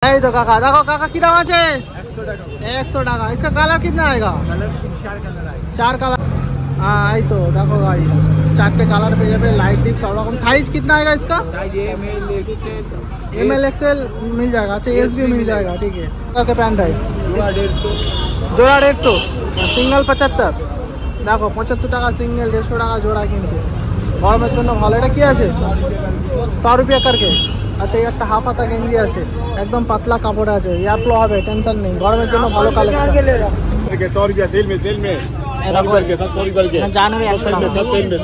नहीं तो काका देखो काका की दाम আছে 100 টাকা। इसका कलर कितना आएगा? चार कलर। हाँ आई तो देखो भाई चारटे कलर पे जाए लाइट डिप सब रकम। साइज कितना आएगा इसका? ML XL मिल जाएगा। अच्छा एस भी मिल जाएगा ठीक है। क्या पैंट है? जोड़ा 150 सिंगल 75। देखो 75 টাকা सिंगल 150 টাকা जोड़ा কিন্তু গরমের জন্য ভালো। এটা কি আছে? 100 रुपया करके। আচ্ছা এই একটা হাফ হাতা গেঞ্জি আছে একদম পাতলা কাপড় আছে এয়ার ফ্লো হবে টেনশন নেই গরমের জন্য ভালো কালেকশন। 100 रुपया सेल में এটা বল के 100 रुपया के জানে 100 টাকা सब सेल में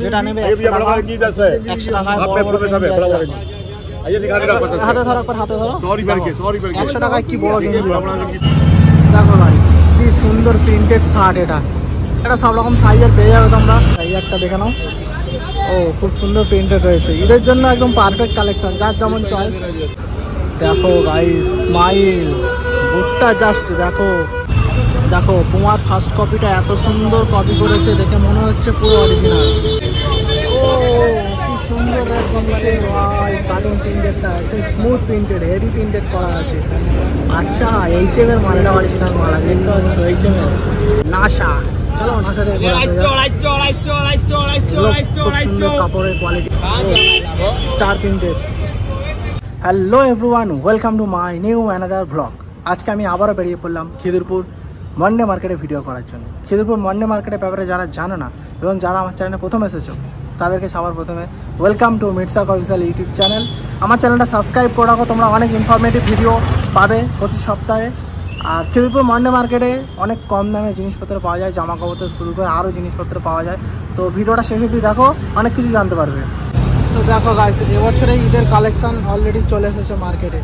যেটা নেবে 100 টাকা की 10 है 100 টাকা आप पे पूरे सब है बड़ा बड़ा आइए दिखा दे रहा है হাতে ধরো পর হাতে ধরো 100 रुपया के 100 টাকা কি বড় গেঞ্জি बड़ा দেখো ভাই কি সুন্দর প্রিন্টেড শার্ট। এটা সব রকম সাইজের পেয়ে যাবে তোমরা। এই একটা দেখে নাও। ও খুব সুন্দর প্রিন্টেড রয়েছে ঈদের জন্য একদম পারফেক্ট কালেকশন যার যেমন চয়েস। দেখো গাইস স্মাইল বুটটা জাস্ট দেখো দেখো পুমার ফার্স্ট কপিটা এত সুন্দর কপি করেছে দেখে মনে হচ্ছে পুরো অরিজিনাল। ও কি সুন্দর একদম ভাই কার্টুন প্রিন্টেডটা একদম স্মুথ প্রিন্টেড হেভি প্রিন্টেড করা আছে। আচ্ছা HM এর মালটা অরিজিনাল মাল দেখতে পাচ্ছ HM এর নাসা। চলো নাসা দেখো কাপড়ের quality star printed. Hello everyone welcome to my new another blog. আজকে আমি আবারও বেরিয়ে পড়লাম খিদিরপুর মন্ডে মার্কেটে ভিডিও করার জন্য। খিদিরপুর মন্ডে মার্কেটের ব্যাপারে যারা জানো না এবং যারা আমার চ্যানেলে প্রথম এসেছো তাদেরকে সবার প্রথমে ওয়েলকাম টু মিটসাক অফিসিয়াল ইউটিউব চ্যানেল। আমার চ্যানেলটা সাবস্ক্রাইব করে রাখো তোমরা অনেক ইনফরমেটিভ ভিডিও পাবে প্রতি সপ্তাহে। আর খিদিরপুর মন্ডে মার্কেটে অনেক কম দামে জিনিসপত্র পাওয়া যায় জামা কাপড় থেকে শুরু করে আরও জিনিসপত্র পাওয়া যায়। তো ভিডিওটা শেষ অবধি দেখো অনেক কিছু জানতে পারবে। তো দেখো গাইস এবছরে ঈদের কালেকশন অলরেডি চলে এসেছে মার্কেটে।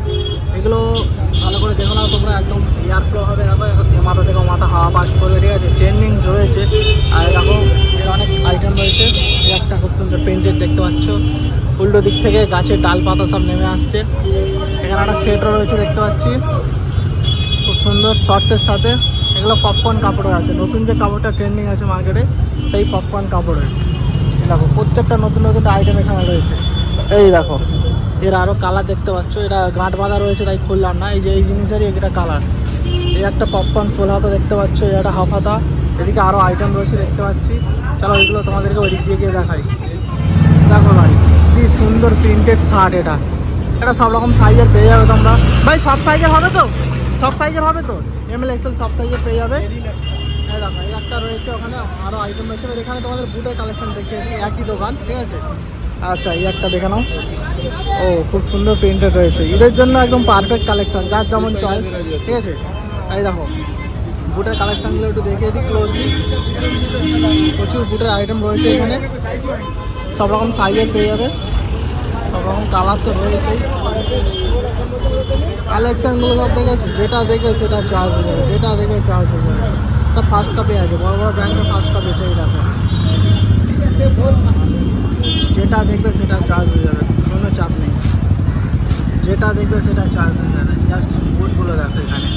এগুলো ভালো করে দেখো না তোমরা একদম এয়ার ফ্লো হবে দেখো মাথা থেকে মাথা হাওয়া পাস করবে ঠিক আছে। ট্রেন্ডিং রয়েছে আর দেখো এর অনেক আইটেম রয়েছে। একটা খুব সুন্দর প্রিন্টেড দেখতে পাচ্ছ উল্টো দিক থেকে গাছের ডাল পাতা সব নেমে আসছে। এখানে একটা সেটও রয়েছে দেখতে পাচ্ছি খুব সুন্দর শর্টসের সাথে। এগুলো পপকর্ন কাপড়ের আছে নতুন যে কাপড়টা ট্রেন্ডিং আছে মার্কেটে সেই পপকর্ন কাপড়ের। দেখো প্রত্যেকটা নতুন নতুন আইটেম এখানে রয়েছে। এই দেখো এর আরও কালার দেখতে পাচ্ছ এটা গাঁট বাঁধা রয়েছে তাই খুললাম না। এই যে এই জিনিসেরই একটা কালার। এই একটা পপকর্ন ফুল হাতা দেখতে পাচ্ছ এই একটা হাফ হাতা। এদিকে আরও আইটেম রয়েছে দেখতে পাচ্ছি। চলো এগুলো তোমাদেরকে ওই দিক দিয়ে গিয়ে দেখাই। দেখো ভাই কি সুন্দর প্রিন্টেড শার্ট। এটা সব রকম সাইজের পেয়ে যাবে তোমরা। ভাই সব সাইজের হবে তো? সব সাইজের হবে তো? ML XL সব সাইজের পেয়ে যাবে। এই দেখো এই একটা রয়েছে ওখানে আরও আইটেম রয়েছে। এখানে তোমাদের বুটের কালেকশন দেখতে একই দোকান ঠিক আছে। আচ্ছা এই একটা দেখে নাও। ও খুব সুন্দর প্রিন্টেড রয়েছে ঈদের জন্য একদম পারফেক্ট কালেকশন যার যেমন চয়েস ঠিক আছে। এই দেখো বুটের কালেকশানগুলো একটু দেখে দিই ক্লোজলি। প্রচুর বুটের আইটেম রয়েছে এখানে সব রকম সাইজের পেয়ে যাবে সব রকম কালার তো রয়েছেই। কালেকশানগুলো সব দেখে যেটা দেখবে সেটা চয়েস হয়ে যাবে যেটা দেখবে চয়েস হয়ে যাবে। সব ফার্স্ট কপি আছে বড় বড় ব্র্যান্ডের ফার্স্ট কপি আছে। এই দেখো যেটা দেখবে সেটা চয়েস হয়ে যাবে কোনো চাপ নেই যেটা দেখবে সেটা চয়েস হয়ে যাবে। জাস্ট বুটগুলো দেখো এখানে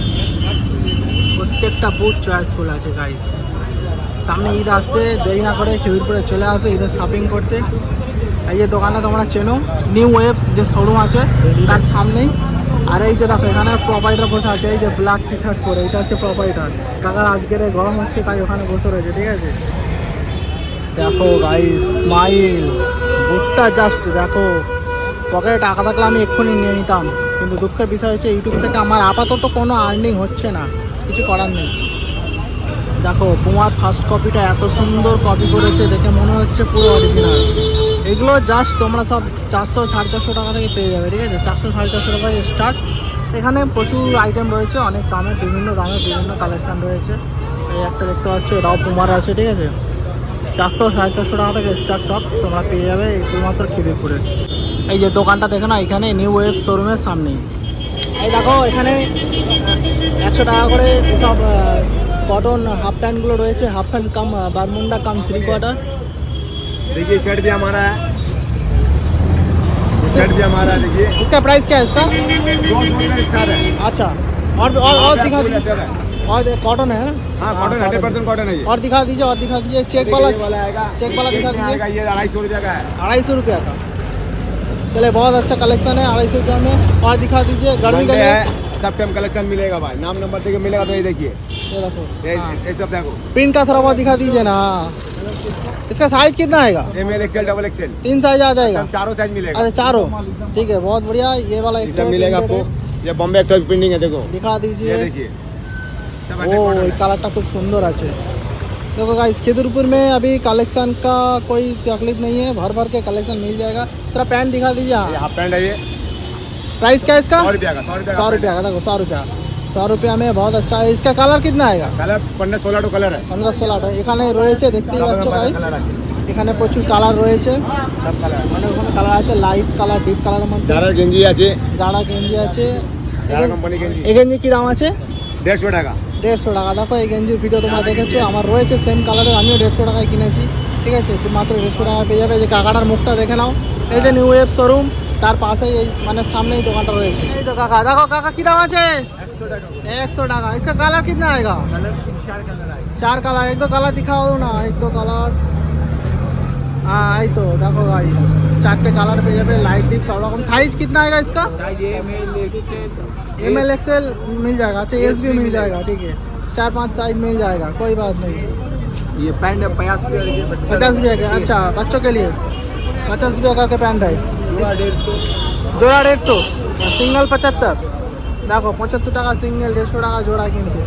প্রত্যেকটা বুট চয়েসফুল আছে গাইস। সামনে ঈদ আসছে দেরি না করে খিদিরপুরে চলে আসো ঈদের শপিং করতে। এই যে দোকানটা তোমরা চেনো নিউ ওয়েবস যে শোরুম আছে তার সামনেই। আর এই যে দেখো এখানে প্রোপাইটার বসে আছে এই যে ব্ল্যাক টি শার্ট পরে এটা হচ্ছে প্রোপাইটার। কাকার আজকের গরম হচ্ছে তাই ওখানে বসে রয়েছে ঠিক আছে। দেখো গাইস স্মাইল বুটটা জাস্ট দেখো পকেটে টাকা থাকলে আমি এক্ষুনি নিয়ে নিতাম কিন্তু দুঃখের বিষয় হচ্ছে ইউটিউব থেকে আমার আপাতত কোনো আর্নিং হচ্ছে না কিছু করার নেই। দেখো পুমার ফার্স্ট কপিটা এত সুন্দর কপি করেছে দেখে মনে হচ্ছে পুরো অরিজিনাল। এগুলো জাস্ট তোমরা সব 400 450 টাকা থেকে পেয়ে যাবে ঠিক আছে। 400 450 টাকা স্টার্ট। এখানে প্রচুর আইটেম রয়েছে অনেক দামে বিভিন্ন কালেকশান রয়েছে। এই একটা দেখতে পাচ্ছ এটাও পুমার আছে ঠিক আছে। 400 450 টাকা থেকে স্টার্ট সব তোমরা পেয়ে যাবে শুধুমাত্র খিদিরপুরে। এই যে দোকানটা দেখো না এখানে নিউ ওয়েব শোরুমের সামনেই। এই দেখো এখানে 100 টাকা করে এসব कॉटन हाफ पैंट गुलो रहे थे। हाफ पैंट कम बारमुंडा कम 3/4। देखिए शर्ट भी हमारा है शर्ट भी हमारा है। देखिए इसका प्राइस क्या है इसका? 200 का स्टार है। अच्छा और दिखा दीजिए। और कॉटन है ना? हाँ कॉटन 100% कॉटन है ये। और दिखा दीजिए चेक वाला आएगा चेक वाला दिखा दीजिए। ये 250 रुपया का है। 250 रुपया का चले बहुत अच्छा कलेक्शन है 250 रुपये में। और दिखा दीजिए गर्मी का है, सब टाइम कलेक्शन मिलेगा भाई, नाम नंबर देखिए मिलेगा तो ये देखिए, ये देखो ये सब देखो। प्रिंट का थोड़ा बहुत दिखा दीजिए ना। इसका साइज कितना आएगा? ML XL double XL 3 size आ जाएगा। चारों साइज मिलेगा। अच्छा चारों, ठीक है बहुत बढ़िया। ये वाला एक मिलेगा आपको। ये बॉम्बे एक्टर प्रिंटिंग है, देखो दिखा दीजिए। ये देखिए ओ कलरটা খুব সুন্দর আছে। देखो गाइस खिदुरपुर में अभी कलेक्शन का कोई तकलीफ नहीं है, भर भर के कलेक्शन मिल जाएगा। तेरा पैंट दिखा दीजिए। ये हाफ पैंट है, ये प्राइस क्या है इसका? 100 रुपया का। 100 रुपया का। देखो 100 रुपया, 100 रुपया में बहुत अच्छा है। इसका कलर कितना आएगा? कलर 15-16 कलर है। 15-16 এখানে রয়েছে, দেখতেই পাচ্ছ গাইস এখানে প্রচুর কালার রয়েছে। সব কালার মানে ওখানে কালার আছে, লাইট কালার, ডিপ কালারের মধ্যে। যারা গেঞ্জি আছে, যারা গেঞ্জি আছে। যারা কোম্পানি গেঞ্জি। এই গেঞ্জি কি দাম আছে? 150 টাকা। 150 টাকা। দেখো এই গেঞ্জির ভিডিও তোমরা দেখেছো, আমার রয়েছে সেম কালারের, আমিও 150 টাকায় কিনেছি। ঠিক আছে, তো মাত্র 150 টাকায় পেয়ে যাবে। যে কাকাটার মুখটা দেখে নাও, এই যে নিউ ওয়েব শোরুম, তার পাশেই এই মানে সামনেই দোকানটা রয়েছে। এই তো কাকা, দেখো কাকা কি দাম আছে? 100 টাকা। इसका कलर कितना आएगा? कलर 4 कलर आएगा। 4 कलर। एक दो कलर दिखाओ ना, एक दो कलर। हाँ এই তো দেখো गाइस 4টে কালার পেয়ে যাবে, লাইট ডিপ সব রকম। साइज कितना आएगा इसका? साइज ML XL मिल जाएगा। अच्छा S भी मिल जाएगा, ठीक है 4-5 साइज मिल जाएगा, कोई बात नहीं। ये पैंट 50 रुपये के, 50 रुपये का। अच्छा बच्चों के लिए 50 रुपये का के पैंट है। जोड़ा 150, সিঙ্গেল 75। দেখো 75 টাকা সিঙ্গেল, 150 টাকা জোড়া। কিন্তু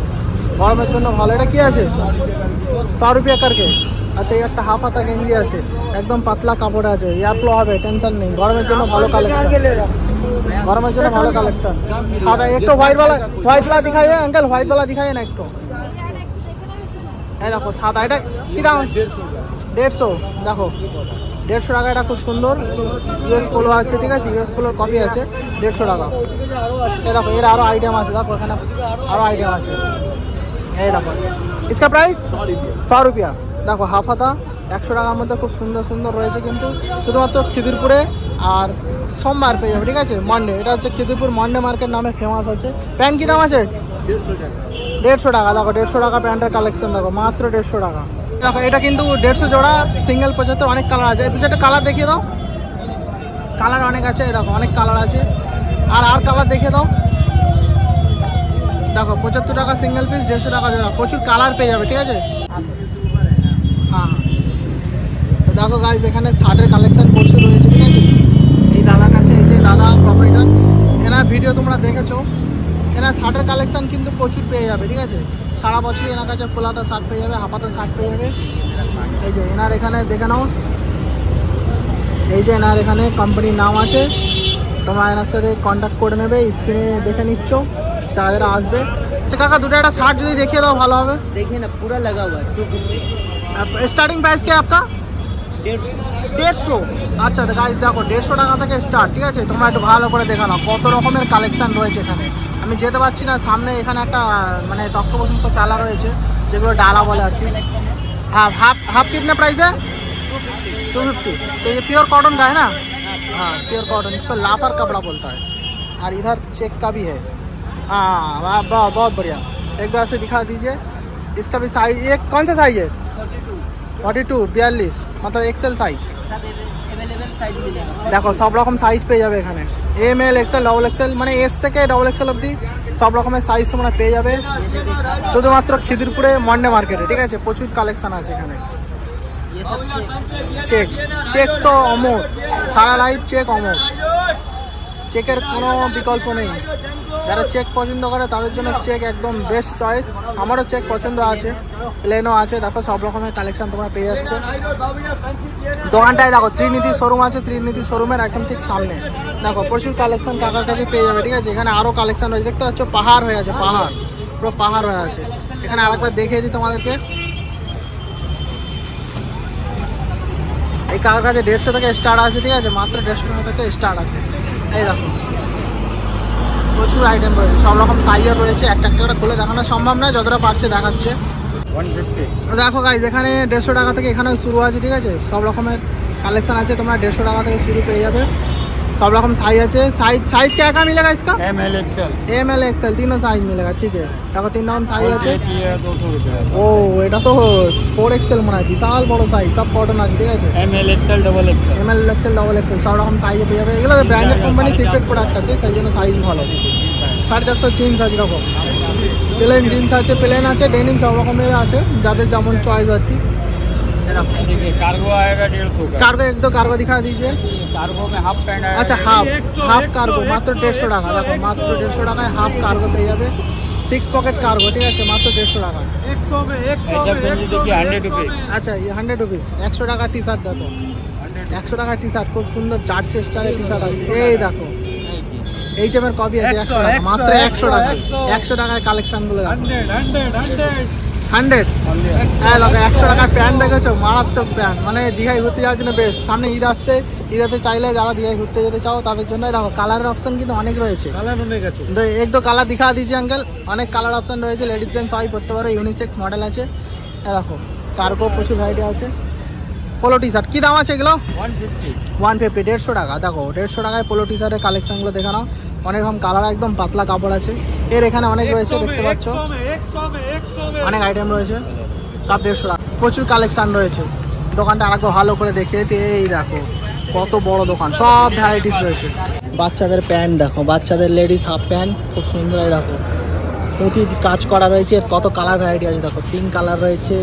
গরমের জন্য ভালো। এটা কি আছে? 100 रुपया करके। আচ্ছা এই একটা হাফ হাতা গেঞ্জি আছে, একদম পাতলা কাপড় আছে, এয়ার ফ্লো হবে, টেনশন নেই। গরমের জন্য ভালো কালেকশন, গরমের জন্য ভালো কালেকশন। সাদা একটু হোয়াইট वाला दिखाइए अंकल, হোয়াইট वाला दिखाइए ना একটু। এই দেখো সাদা, এটা কি দাম? 150। দেখো 150 টাকা। এটা খুব সুন্দর US পোলো আছে, ঠিক আছে US পোলোর কপি আছে, 150 টাকা। এই দেখো এর আরো আইটেম আছে, দেখো এখানে আরো আইটেম আছে। এই দেখো इसका प्राइस 100 रुपया। দেখো হাফ হাতা 100 টাকার মধ্যে খুব সুন্দর সুন্দর রয়েছে, কিন্তু শুধুমাত্র খিদিরপুরে আর সোমবার পেয়ে যাবে, ঠিক আছে মানডে। এটা হচ্ছে খিদিরপুর মানডে মার্কেট নামে ফেমাস আছে। প্যান্ট কি দাম আছে? 150 টাকা। দেখো 150 টাকা প্যান্টের কালেকশন, দেখো মাত্র 150 টাকা। দেখো এটা কিন্তু 150 জোড়া, সিঙ্গেল 75। অনেক কালার আছে, এই 2-4টা কালার দেখিয়ে দাও। কালার অনেক আছে, দেখো অনেক কালার আছে। আর কালার দেখিয়ে দাও। দেখো 75 টাকা সিঙ্গেল পিস, 150 টাকা জোড়া, প্রচুর কালার পেয়ে যাবে, ঠিক আছে। হ্যাঁ তো দেখো গাইজ এখানে শার্টের কালেকশন প্রচুর রয়েছে, ঠিক আছে। এই দাদার কাছে, এই যে দাদা প্রপাইটার, এনার ভিডিও তোমরা দেখেছো। এনার শার্টের কালেকশন কিন্তু প্রচুর পেয়ে যাবে, ঠিক আছে। সারা বছর এনার কাছে ফুল হাতা শার্ট পেয়ে যাবে, হাফ হাতা শার্ট পেয়ে যাবে। এই যে এনার এখানে দেখে নাও, এই যে এনার এখানে কোম্পানির নাম আছে। তোমরা এনার সাথে কন্ট্যাক্ট করে নেবে, স্ক্রিনে দেখে নিচ্ছ যারা যারা আসবে। আচ্ছা কাকা দুটো একটা শার্ট যদি দেখিয়ে দাও ভালো হবে। देखिए ना पूरा लगा हुआ है 250। स्टार्टिंग प्राइस क्या है आपका? 150। আচ্ছা তো গাইস দেখো 150 টাকা থেকে স্টার্ট, ঠিক আছে। তোমরা একটু ভালো করে দেখো না কত রকমের কালেকশন রয়েছে এখানে। আমি যেতে পারছি না সামনে, এখানে একটা মানে তক্তপোষ মতো ফেলা রয়েছে, যেগুলো ডালা বলে আর কি। हाँ हाफ कितने प्राइस है? 250। तो ये प्योर कॉटन का है ना? हाँ प्योर कॉटन, इसको लाफर कपड़ा बोलता है। और इधर चेक का भी है। हाँ बहुत बढ़िया। एक बार से दिखा दीजिए। इसका भी साइज, ये कौन सा साइज है? 42 मतलब एक्सेल साइज। अवेलेबल साइज मिलेगा। দেখো সব রকম সাইজ পেয়ে যাবে এখানে, ML XL ডবল XL, মানে S থেকে ডবল XL অবধি সব রকমের সাইজ তোমরা পেয়ে যাবে শুধুমাত্র খিদিরপুরে মন্ডে মার্কেটে, ঠিক আছে। প্রচুর কালেকশন আছে এখানে। চেক তো অমর, সারা লাইফ চেক অমর, চেকের কোনো বিকল্প নেই। যারা চেক পছন্দ করে তাদের জন্য চেক একদম বেস্ট চয়েস। আমারও চেক পছন্দ আছে, প্লেনও আছে। দেখো সব রকমের কালেকশন তোমরা পেয়ে যাচ্ছে দোকানটায়। দেখো ত্রিনীতি শোরুম আছে, ত্রিনীতি শোরুমের একদম ঠিক সামনে। দেখো প্রচুর কালেকশন কাকার কাছে পেয়ে যাবে, ঠিক আছে। এখানে আরও কালেকশন রয়েছে, দেখতে পাচ্ছ পাহাড় হয়ে আছে, পাহাড় পুরো পাহাড় হয়ে আছে। এখানে আরেকবার দেখিয়ে দিই তোমাদেরকে। এই কাকার কাছে 150 থেকে স্টার্ট আছে, ঠিক আছে মাত্র 150 টাকা থেকে স্টার্ট আছে। এই দেখো প্রচুর আইটেম রয়েছে, সব রকম সাইজের রয়েছে। একটা একটা খুলে দেখানো সম্ভব নয়, যতটা পারছে দেখাচ্ছে। 150। দেখো গাইজ এখানে 150 টাকা থেকে এখানে শুরু আছে, ঠিক আছে। সব রকমের কালেকশন আছে, তোমরা 150 টাকা থেকে শুরু পেয়ে যাবে। सब रकम साइज है। साइज साइज क्या क्या मिलेगा इसका? ML XL तीनों साइज मिलेगा। ठीक है, देखो तीन रकम साइज है। 200 रुपया। ও এটা তো 4XL মনে হয়, বিশাল বড় সাইজ, সব কটন আছে। ঠিক আছে, ML XL double XL। ML XL double XL সব রকম সাইজে পেয়ে যাবে। এগুলো ব্র্যান্ডেড কোম্পানি ক্রিকেট প্রোডাক্ট আছে, সেই জন্য সাইজ ভালো। 450 জিন্স আছে, দেখো প্লেন জিন্স আছে, প্লেন আছে, ডেনিম সব রকমের আছে, যাদের যেমন চয়েস আর কি। देखिए कार्गो आएगा 150 का। कार्गो एक दो कार्गो दिखा दीजिए। कार्गो में हाफ पैंट आएगा। अच्छा हाफ कार्गो मात्र 150 টাকা। দেখো মাত্র 150 টাকায় হাফ कार्गो পেয়ে যাবে। 6 পকেট कार्गो, ঠিক আছে, মাত্র 150 টাকা। ऐसा गंजी देखिए 100 रुपये। আচ্ছা ये 100 রুপিস। 100 টাকা টি শার্ট, দেখো 100 টাকা টি শার্ট, খুব সুন্দর জার্সি স্টাইলের টি শার্ট আছে। এই দেখো HM এর কপি আছে 100 টাকা, মাত্র 100 টাকা। 100 টাকায় কালেকশন গুলো দেখো। 100 হ্যাঁ দেখো 100 টাকার প্যান্ট দেখেছো, মারাত্মক প্যান্ট, মানে দীঘায় ঘুরতে যাওয়ার জন্য বেস্ট। সামনে ঈদ আসছে, ঈদাতে চাইলে যারা দীঘায় ঘুরতে যেতে চাও তাদের জন্য দেখো কালারের অপশন কিন্তু অনেক রয়েছে। এক দো কালার দিখা দিয়েছি আঙ্কেল, অনেক কালার অপশন রয়েছে। লেডিস জেন্টস সবাই পরতে পারো, ইউনিসেক্স মডেল আছে। দেখো কার্গো প্রচুর ভ্যারাইটি আছে। পোলো টি শার্ট কি দাম আছে এগুলো? 150 150 টাকা। দেখো 150 টাকায় পোলো টি শার্টের কালেকশনগুলো দেখে নাও। অনেক রকম কালার, একদম পাতলা কাপড় আছে। এর এখানে অনেক রয়েছে, দেখতে পাচ্ছ অনেক আইটেম রয়েছে, সব 150 টাকা। প্রচুর কালেকশন রয়েছে। দোকানটা আরেকটু ভালো করে দেখে, এই দেখো কত বড় দোকান, সব ভ্যারাইটিস রয়েছে। বাচ্চাদের প্যান্ট দেখো, বাচ্চাদের লেডিস হাফ প্যান্ট খুব সুন্দর। দেখো প্রতি কাজ করা রয়েছে, কত কালার ভ্যারাইটি আছে। দেখো পিঙ্ক কালার রয়েছে,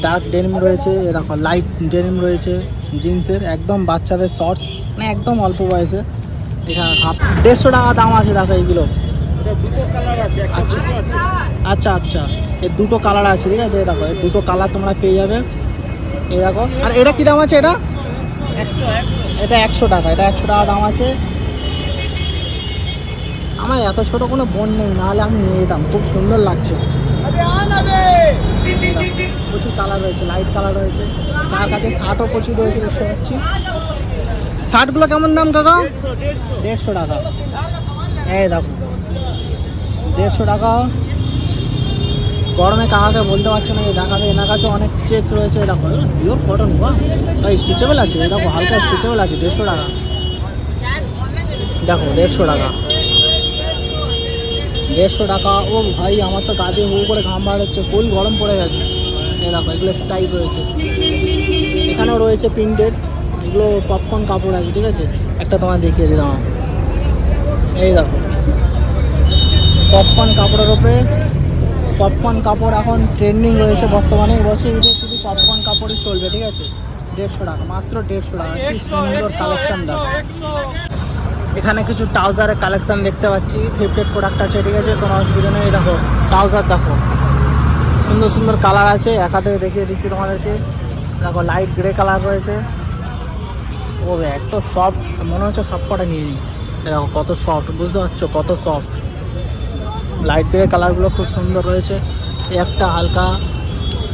ডার্ক ডেনিম রয়েছে, দেখো লাইট ডেনিম রয়েছে জিন্সের, একদম বাচ্চাদের শর্টস, মানে একদম অল্প বয়সে। এখানে 150 টাকা দাম আছে। দেখো এইগুলো আচ্ছা আচ্ছা আচ্ছা, এর দুটো কালার আছে, ঠিক আছে। দেখো এর দুটো কালার তোমরা পেয়ে যাবে। এই দেখো, আর এটা কি দাম আছে? এটা 100 টাকা। এটা 100 টাকা দাম আছে। আমার এত ছোট কোনো বোন নেই, নাহলে আমি নিয়ে যেতাম, খুব সুন্দর লাগছে। প্রচুর কালার রয়েছে, লাইট কালার রয়েছে। তার কাছে শার্টও প্রচুর রয়েছে, দেখতে পাচ্ছি। শার্টগুলো কেমন দাম কাকা? 150 টাকা। এই দেখো 150 টাকা। গরমে কাকাকে বলতে পারছে না, দেখাবে। এনার কাছে অনেক চেক রয়েছে। দেখো পিওর কটন, বাহ স্ট্রেচেবল আছে। দেখো হালকা স্ট্রেচেবল আছে, 150 টাকা। দেখো 150 টাকা, 150 টাকা। ও ভাই আমার তো কাজে হু করে ঘাম বার হচ্ছে, ফুল গরম পড়ে গেছে। এই দেখো এগুলো স্টাইল রয়েছে, এখানেও রয়েছে প্রিন্টেড। এগুলো পপকর্ন কাপড় আছে, ঠিক আছে। একটা তোমার দেখিয়ে দিলাম। এই দেখো পপকর্ন কাপড়ের ওপরে, পপকর্ন কাপড় এখন ট্রেন্ডিং রয়েছে বর্তমানে। এবছর ঈদে শুধু পপকর্ন কাপড়ই চলবে, ঠিক আছে। 150 টাকা, মাত্র 150 টাকা। কি সুন্দর কালেকশন দেখো। এখানে কিছু ট্রাউজারের কালেকশন দেখতে পাচ্ছি, থ্রিফটেড প্রোডাক্ট আছে, ঠিক আছে, কোনো অসুবিধা নেই। দেখো ট্রাউজার দেখো, সুন্দর সুন্দর কালার আছে। এক হাতে দেখিয়ে দিচ্ছি তোমাদেরকে। দেখো লাইট গ্রে কালার রয়েছে। ও এত সফট, মনে হচ্ছে সব কটা নিয়ে নিই। দেখো কত সফট, বুঝতে পারছো কত সফট। লাইট গ্রে কালারগুলো খুব সুন্দর রয়েছে। একটা হালকা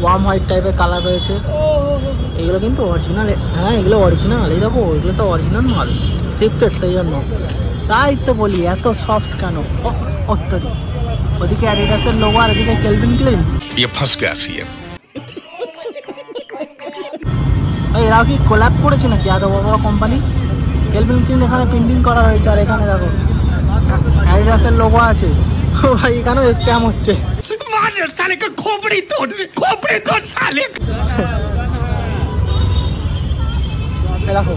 ওয়ার্ম হোয়াইট টাইপের কালার রয়েছে। এগুলো কিন্তু অরিজিনাল, হ্যাঁ এগুলো অরিজিনাল। এই দেখো এগুলো সব অরিজিনাল মাল, থ্রিফটেড, সেই জন্য। তাই তো বলি এত সফট কেন। অত্যধিক। ওদিকে অ্যাডিডাসের লোগো আর এদিকে কেলভিন ক্লেন। এরাও কি কোল্যাব করেছে নাকি এত বড় বড় কোম্পানি? কেলভিন ক্লেন এখানে প্রিন্টিং করা হয়েছে, আর এখানে দেখো অ্যাডিডাসের লোগো আছে। ও ভাই এখানেও স্ক্যাম হচ্ছে। দেখো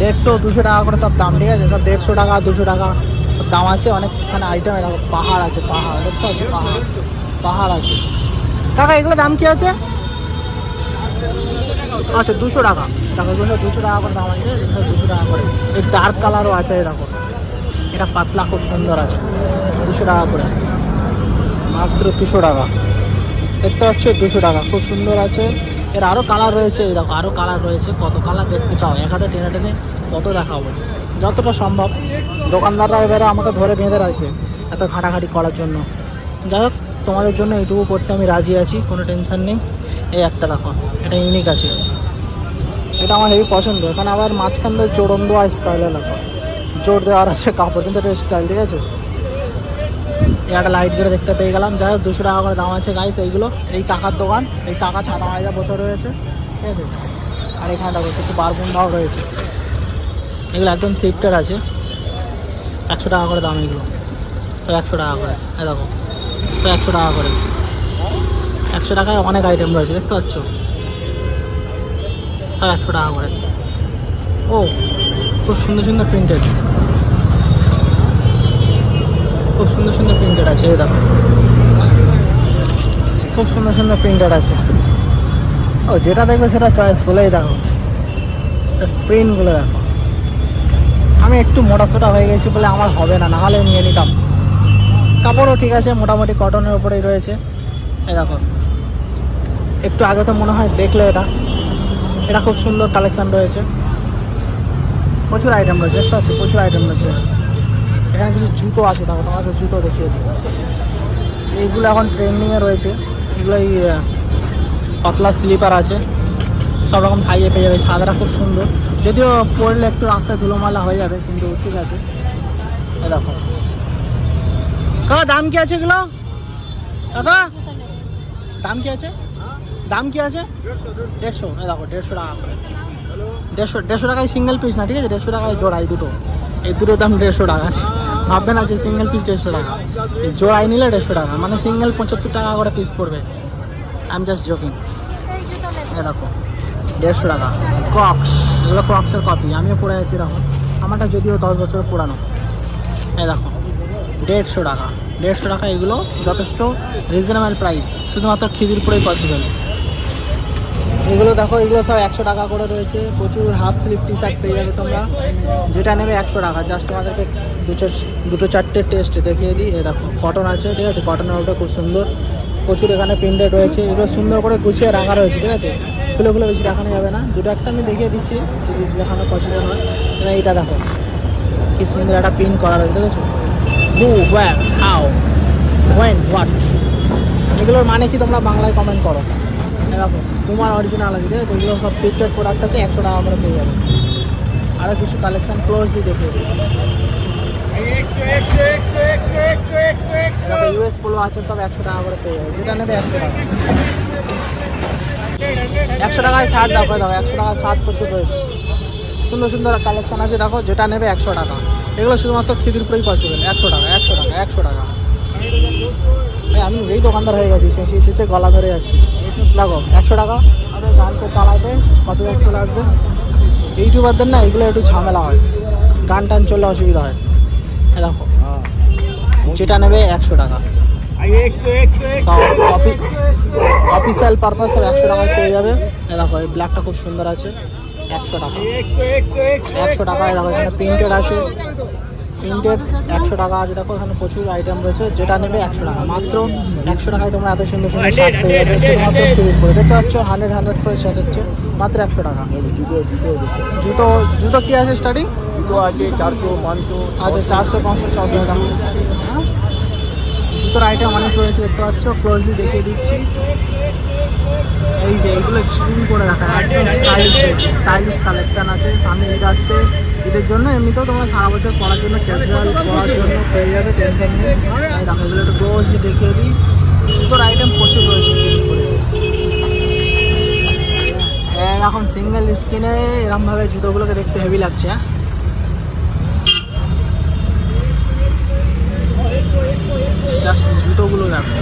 150-200 টাকা করে সব দাম, ঠিক আছে। সব 150 টাকা 200 টাকা সব দাম আছে। অনেকখানে আইটেম। দেখো পাহাড় আছে, পাহাড় দেখতে পাচ্ছি, পাহাড় আছে। কাকা এগুলো দাম কি আছে? আচ্ছা 200 টাকা। দেখো 200 টাকা করে দাম আছে, 200 টাকা করে। এই ডার্ক কালারও আছে, দেখো এটা পাতলা খুব সুন্দর আছে, 200 টাকা করে, মাত্র 200 টাকা। দেখতে পাচ্ছ 200 টাকা, খুব সুন্দর আছে। এর আরও কালার রয়েছে, এই দেখো আরও কালার রয়েছে। কত কালার দেখতে চাও? এক হাতে টেনে টেনে কত দেখাবো, যতটা সম্ভব। দোকানদাররা এবারে আমাকে ধরে বেঁধে রাখবে এত ঘাটাঘাটি করার জন্য। যাই হোক তোমাদের জন্য এইটুকু করতে আমি রাজি আছি, কোনো টেনশন নেই। এই একটা দেখো, এটা ইউনিক আছে, এটা আমার হেবি পছন্দ। এখানে আবার মাঝখান দিয়ে জোড়ন দেওয়া স্টাইলে দেখো, জোর দেওয়ার আছে কাপড়, কিন্তু এটা স্টাইল, ঠিক আছে। একটা লাইট করে দেখতে পেয়ে গেলাম। যাই হোক 200 টাকা করে দাম আছে গাইস। এইগুলো এই কাকার দোকান, এই কাকা ছাতা মাইজা বসে রয়েছে, ঠিক আছে। আর এখানে দেখো কিছু বারবুন্দাও রয়েছে, এগুলো একদম থ্রিফটের আছে, 100 টাকা করে দাম এগুলো, তো 100 টাকা করে। এই দেখো, তো 100 টাকা করে, 100 টাকায় অনেক আইটেম রয়েছে দেখতে পাচ্ছ, তো 100 টাকা করে। ও খুব সুন্দর সুন্দর প্রিন্টেড, খুব সুন্দর সুন্দর প্রিন্টেড আছে। এই দেখো, খুব সুন্দর সুন্দর প্রিন্টেড আছে। ও যেটা দেখবে সেটা চয়েস বলেই দেখো, প্রিন্টগুলো দেখো। আমি একটু মোটাসোটা হয়ে গেছি বলে আমার হবে না, নাহলে নিয়ে নিতাম। কাপড়ও ঠিক আছে, মোটামুটি কটনের উপরেই রয়েছে। এই দেখো, একটু আগে তো মনে হয় দেখলে এটা খুব সুন্দর কালেকশান রয়েছে, প্রচুর আইটেম রয়েছে দেখতে পাচ্ছি, প্রচুর আইটেম রয়েছে। এখানে কিছু জুতো আছে, দেখো তোমাকে জুতো দেখিয়ে দিই। এইগুলো এখন ট্রেন্ডিংয়ে রয়েছে, এগুলো এই পাতলা স্লিপার আছে, সব রকম সাইজে পেয়ে যাবে। সাদাটা খুব সুন্দর, যদিও পরলে একটু রাস্তায় ধুলোমালা হয়ে যাবে, কিন্তু ঠিক আছে। দেখো কাকা, দাম কি আছে এগুলো? কাকা দাম কি আছে? দাম কি আছে? 150। দেখো 150 টাকা করে, 150 টাকায় সিঙ্গেল পিস না, ঠিক আছে, 150 টাকায় জোড়াই দুটো। এই দুটোর দাম 150 টাকা। ভাববে না যে সিঙ্গেল পিস 150 টাকা, জোড়াই নিলে 150 টাকা, মানে সিঙ্গেল 75 টাকা করে পিস পড়বে। I am just joking. দেখো 150 টাকা। ক্রক্স, এগুলো ক্রক্সের কপি, আমিও পরে আছি এরকম, আমারটা যদিও 10 বছর পুরানো। এই দেখো 150 টাকা, 150 টাকা। এগুলো যথেষ্ট রিজনেবল প্রাইস, শুধুমাত্র খিদিরপুরেই পসিবল। এগুলো দেখো, এগুলো সব 100 টাকা করে রয়েছে। প্রচুর হাফ স্লিভ টি শার্ট পেয়ে যাবে তোমরা, যেটা নেবে 100 টাকা। জাস্ট তোমাদেরকে দুটো চারটে টেস্ট দেখিয়ে দিই। এই দেখো কটন আছে, ঠিক আছে, কটনের ওটা খুব সুন্দর, প্রচুর এখানে প্রিন্টেড রয়েছে। এগুলো সুন্দর করে গুছিয়ে রাখা রয়েছে, ঠিক আছে, খুলে খুলে বেশি দেখানো যাবে না। দুটো একটা আমি দেখিয়ে দিচ্ছি যদি দেখানো পছন্দ হয়। এইটা দেখো কি সুন্দর একটা প্রিন্ট করা রয়েছে, দেখেছো, হু, হোয়ার, হাউ, হোয়েন, হোয়াট, এগুলোর মানে কি তোমরা বাংলায় কমেন্ট করো। দেখো তোমার অরিজিনাল আছে, ঠিক আছে, এগুলো সব ফিফটেড প্রোডাক্ট আছে, 100 টাকা করে পেয়ে যাবে। আরও কিছু কালেকশন ক্লোজলি দেখিয়ে দিই। ইউএস পোলো আছে, সব 100 টাকা করে পেয়ে যাবে, যেটা নেবে 100 টাকা। 100 টাকায় শার্ট দেখো, দেখো 100 টাকায় শার্ট প্রচুর রয়েছে, সুন্দর সুন্দর কালেকশন আছে। দেখো যেটা নেবে 100 টাকা। এগুলো শুধুমাত্র খিদিরপুরেই পসিবল। 100 টাকা, 100 টাকা, 100 টাকা। আমি নিজেই দোকানদার হয়ে গেছি, শেষে গলা ধরে যাচ্ছি। দেখো 100 টাকা। আমাদের গানকে চালাতে কপিরাইট চলে আসবে, ইউটিউবারদের না এগুলো একটু ঝামেলা হয়, গান টান চললে অসুবিধা হয়। দেখো যেটা নেবে 100 টাকা। অফিসিয়াল পারপাস সব 100 টাকায় পেয়ে যাবে। দেখো এই ব্ল্যাকটা খুব সুন্দর আছে, 100 টাকা। 100 টাকায় দেখো এখানে প্রিন্টেড আছে, প্রিন্টেড 100 টাকা আছে। দেখো এখানে প্রচুর আইটেম রয়েছে, যেটা নেবে 100 টাকা। মাত্র 100 টাকায় তোমরা এত সুন্দর সুন্দর শার্ট পেয়ে যাবে, শুধুমাত্র খিদিরপুরে। দেখতে পাচ্ছ 100 করে শেষাচ্ছে, মাত্র 100 টাকা। জুতো কি আছে স্টার্টিং? জুতো আছে 400, 500। আচ্ছা 400, 500, 600 টাকা। জুতোর আইটেম অনেক রয়েছে, দেখতে পাচ্ছ, ক্লোজলি দেখিয়ে দিচ্ছি। এই যে এইগুলো স্ট্রিং করে রাখা, একদম স্টাইলিশ কালেকশন আছে। সামনে ঈদ আসছে, ঈদের জন্য এমনিতেও তোমরা সারা বছর পড়ার জন্য, ক্যাজুয়াল পড়ার জন্য পেয়ে যাবে, টেনশন নেই। দেখো এগুলো একটু ক্লোজলি দেখিয়ে দিই। জুতোর আইটেম প্রচুর রয়েছে। এরকম সিঙ্গেল স্ক্রিনে এরকমভাবে জুতোগুলোকে দেখতে হেভি লাগছে। জাস্ট জুতোগুলো দেখো,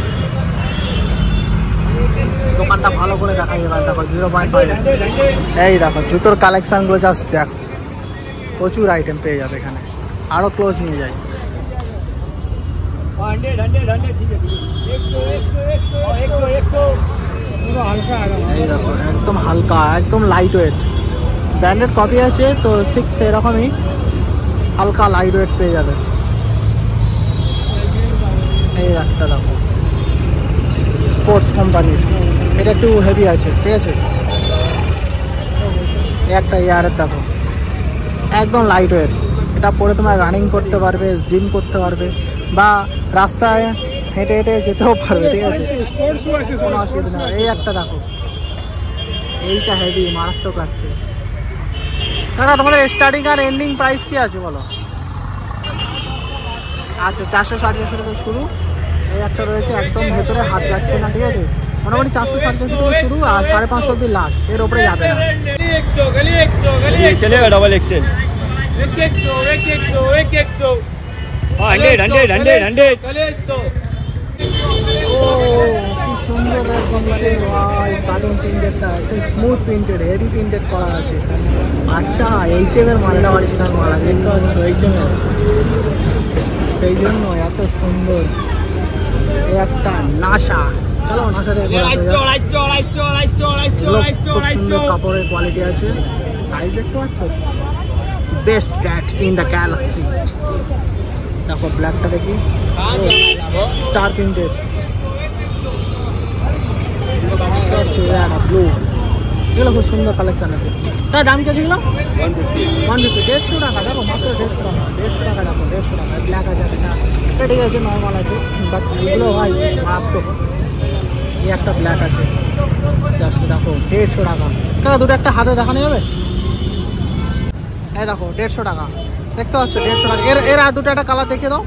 দোকানটা ভালো করে দেখাই এবার। দেখো 0.5। এই দেখো জুতোর কালেকশানগুলো জাস্ট দেখ, প্রচুর আইটেম পেয়ে যাবে এখানে। আরও ক্লোজ নিয়ে যাই। এই দেখো একদম হালকা, একদম লাইট ওয়েট, ব্র্যান্ডেড কপি আছে তো ঠিক সেরকমই হালকা লাইট ওয়েট পেয়ে যাবে। এই একটা দেখো স্পোর্টস কোম্পানির, এটা একটু হেভি আছে, ঠিক আছে। একটা ইয়ারের দেখো একদম লাইট ওয়েট, এটা পরে তোমরা রানিং করতে পারবে, জিম করতে পারবে, বা রাস্তায় হেঁটে হেঁটে যেতেও পারবে, ঠিক আছে, কোনো অসুবিধা নেই। এই একটা দেখো, এইটা হেভি মারাত্মক লাগছে। দাদা তোমাদের স্টার্টিং আর এন্ডিং প্রাইস কি আছে বলো? আচ্ছা 400-450 থেকে শুরু। এই একটা রয়েছে একদম ভেতরে, হাত যাচ্ছে না, ঠিক আছে, মোটামুটি 400-450 থেকে শুরু, আর 550 অব্দি লাস্ট, এর ওপরে যাবে না। चलेगा डबल एक्सेल। ও কি সুন্দর একদম কার্টুন প্রিন্টেডটা একদম স্মুথ প্রিন্টেড হেভি প্রিন্টেড করা আছে। আচ্ছা এইচএম এর মালটা অরিজিনাল মাল দেখতে পাচ্ছ এইচএম এর, সেই জন্য এত সুন্দর। এই একটা নাসা, চলো নাসা থেকে কাপড়ের কোয়ালিটি আছে, সাইজ দেখতে পাচ্ছ best cat in the Galaxy. দেখো ব্ল্যাকটা দেখি স্টার প্রিন্টেড, ব্লু, এগুলো খুব সুন্দর কালেকশন আছে। তার দাম কি আছে এগুলো? 150, 150 টাকা। দেখো মাত্র 150 টাকা, 150 টাকা। দেখো 150 টাকা। ব্ল্যাক আছে এটা, এটা ঠিক আছে নর্মাল আছে, বাট এগুলো ভাই মারাত্মক। এই একটা ব্ল্যাক আছে জাস্ট দেখো 150 টাকা। কাকা দুটো একটা হাতে দেখানো যাবে? এই দেখো 150 টাকা, দেখতে পাচ্ছ 150 টাকা। এর আর দুটো একটা কালার দেখিয়ে দাও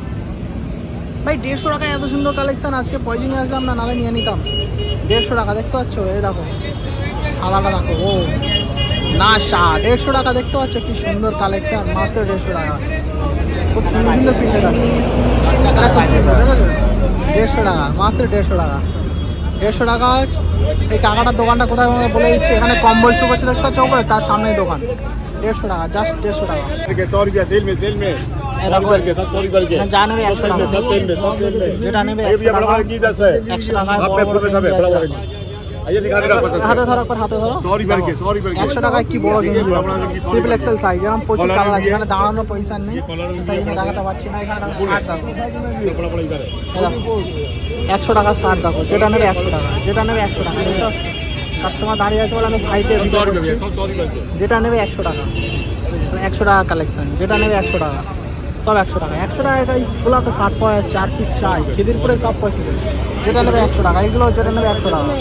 ভাই। 150 টাকায় এত সুন্দর কালেকশন, আজকে পয়সা আসলাম না, নাহলে নিয়ে নিতাম। 150 টাকা, দেখতে পাচ্ছ? এই দেখো সাদাটা দেখো, ও নাসা 150 টাকা। দেখতে পাচ্ছ কি সুন্দর কালেকশন, মাত্র 150 টাকা। খুব সুন্দর সুন্দর প্রিন্টেড আছে, 150 টাকা, মাত্র 150 টাকা। 150 টাকা। এই কাকাটার দোকানটা কোথায় আমাকে বলে দিচ্ছে, এখানে কম্বল শু করছে দেখতে পাচ্ছ উপরে, তার সামনেই দোকান। 150 টাকা, জাস্ট 150 টাকা। 100 रुपया सेल में 100 रुपया 100 যা নেবে 100 টাকা, যেটা নেবে 100 টাকা। 100 টাকায় হাতে ধরো, হাতে ধরো। 100 টাকায় কি বড় জিনিস, ট্রিপল এক্সেল সাইজ, যেমন প্রচুর কালার আছে। এখানে দাঁড়ানোর পয়সা নেই, সেই জন্য দেখাতে পারছি না। এখানে 60 টাকা, 100 টাকার 60 দেখো, যেটা নেবে 100 টাকা, যেটা নেবে 100 টাকা। দেখতে পাচ্ছ কাস্টমার দাঁড়িয়ে আছে বলে আমি সাইডে, যেটা নেবে 100 টাকা, 100 টাকা কালেকশন, যেটা নেবে 100 টাকা, সব 100 টাকা। 100 টাকা ফুলাতে 60 পাওয়া যাচ্ছে, আর কি চাই? খিদিরপুরে সব পসিবল। যেটা নেবে 100 টাকা, এগুলো যেটা নেবে 100 টাকা।